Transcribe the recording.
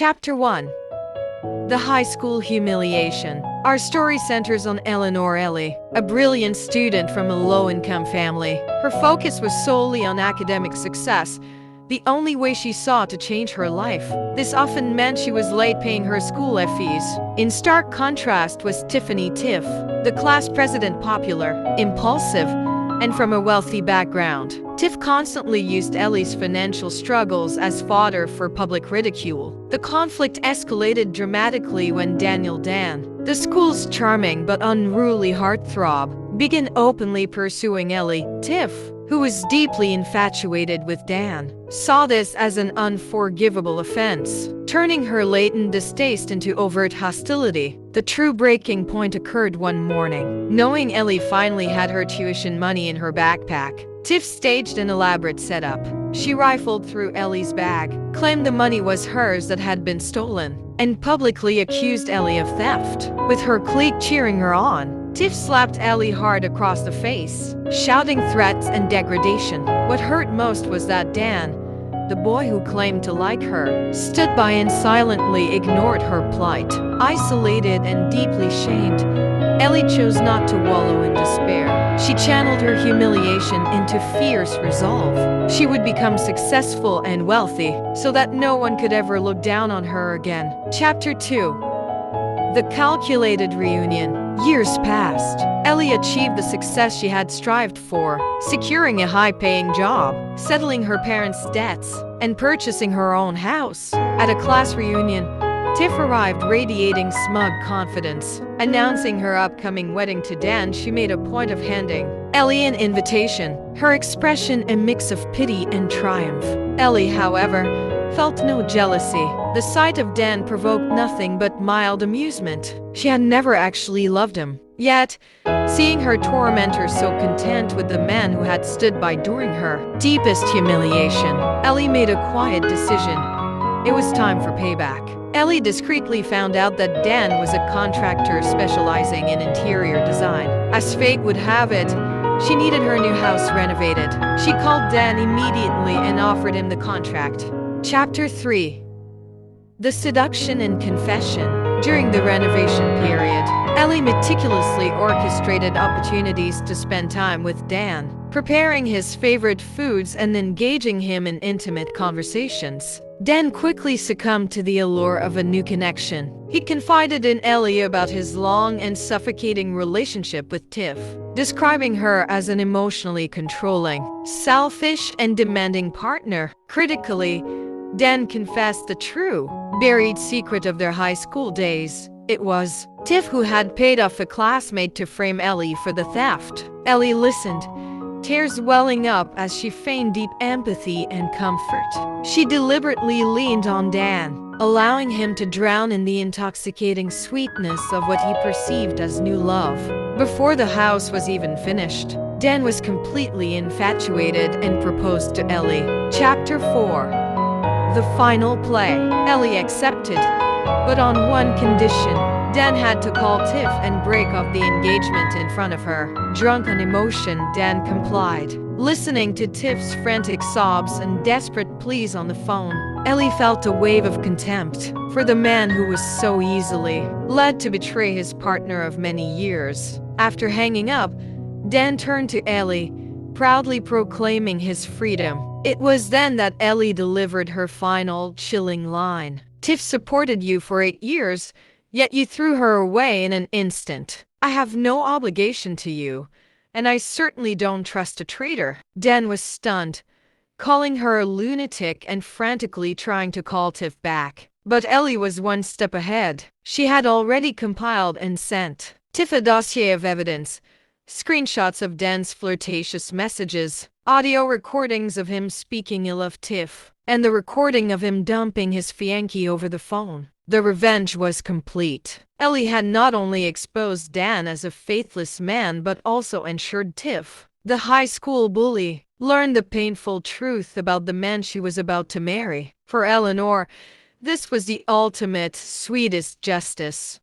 Chapter 1. The High School Humiliation. Our story centers on Eleanor, a brilliant student from a low-income family. Her focus was solely on academic success, the only way she saw to change her life. This often meant she was late paying her school fees. In stark contrast was Tiffany, the class president, popular, impulsive, and from a wealthy background. Tiff constantly used Ellie's financial struggles as fodder for public ridicule. The conflict escalated dramatically when Dan, the school's charming but unruly heartthrob, began openly pursuing Ellie. Tiff, who was deeply infatuated with Dan, saw this as an unforgivable offense, turning her latent distaste into overt hostility. The true breaking point occurred one morning. Knowing Ellie finally had her tuition money in her backpack, Tiff staged an elaborate setup. She rifled through Ellie's bag, claimed the money was hers that had been stolen, and publicly accused Ellie of theft. With her clique cheering her on, Tiff slapped Ellie hard across the face, shouting threats and degradation. What hurt most was that Dan, the boy who claimed to like her, stood by and silently ignored her plight. Isolated and deeply shamed, Ellie chose not to wallow in despair. She channeled her humiliation into fierce resolve. She would become successful and wealthy, so that no one could ever look down on her again. Chapter 2. The Calculated Reunion. Years passed. Ellie achieved the success she had strived for, securing a high-paying job, settling her parents' debts, and purchasing her own house. At a class reunion, Tiff arrived radiating smug confidence. Announcing her upcoming wedding to Dan, she made a point of handing Ellie an invitation, her expression a mix of pity and triumph. Ellie, however, felt no jealousy. The sight of Dan provoked nothing but mild amusement. She had never actually loved him. Yet, seeing her tormentor so content with the man who had stood by during her deepest humiliation, Ellie made a quiet decision. It was time for payback. Ellie discreetly found out that Dan was a contractor specializing in interior design. As fate would have it, she needed her new house renovated. She called Dan immediately and offered him the contract. Chapter 3. The Seduction and Confession. During the renovation period, Ellie meticulously orchestrated opportunities to spend time with Dan, preparing his favorite foods and engaging him in intimate conversations. Dan quickly succumbed to the allure of a new connection. He confided in Ellie about his long and suffocating relationship with Tiff, describing her as an emotionally controlling, selfish, and demanding partner. Critically, Dan confessed the true, buried secret of their high school days. It was Tiff who had paid off a classmate to frame Ellie for the theft. Ellie listened, tears welling up as she feigned deep empathy and comfort. She deliberately leaned on Dan, allowing him to drown in the intoxicating sweetness of what he perceived as new love. Before the house was even finished, Dan was completely infatuated and proposed to Ellie. Chapter 4. The Final Play. Ellie accepted, but on one condition. Dan had to call Tiff and break off the engagement in front of her. Drunk on emotion, Dan complied. Listening to Tiff's frantic sobs and desperate pleas on the phone, Ellie felt a wave of contempt for the man who was so easily led to betray his partner of many years. After hanging up, Dan turned to Ellie, proudly proclaiming his freedom. It was then that Ellie delivered her final, chilling line. Tiff supported you for 8 years, yet you threw her away in an instant. I have no obligation to you, and I certainly don't trust a traitor. Dan was stunned, calling her a lunatic and frantically trying to call Tiff back. But Ellie was one step ahead. She had already compiled and sent Tiff a dossier of evidence, screenshots of Dan's flirtatious messages, audio recordings of him speaking ill of Tiff, and the recording of him dumping his fiancée over the phone. The revenge was complete. Ellie had not only exposed Dan as a faithless man but also ensured Tiff, the high school bully, learned the painful truth about the man she was about to marry. For Eleanor, this was the ultimate, sweetest justice.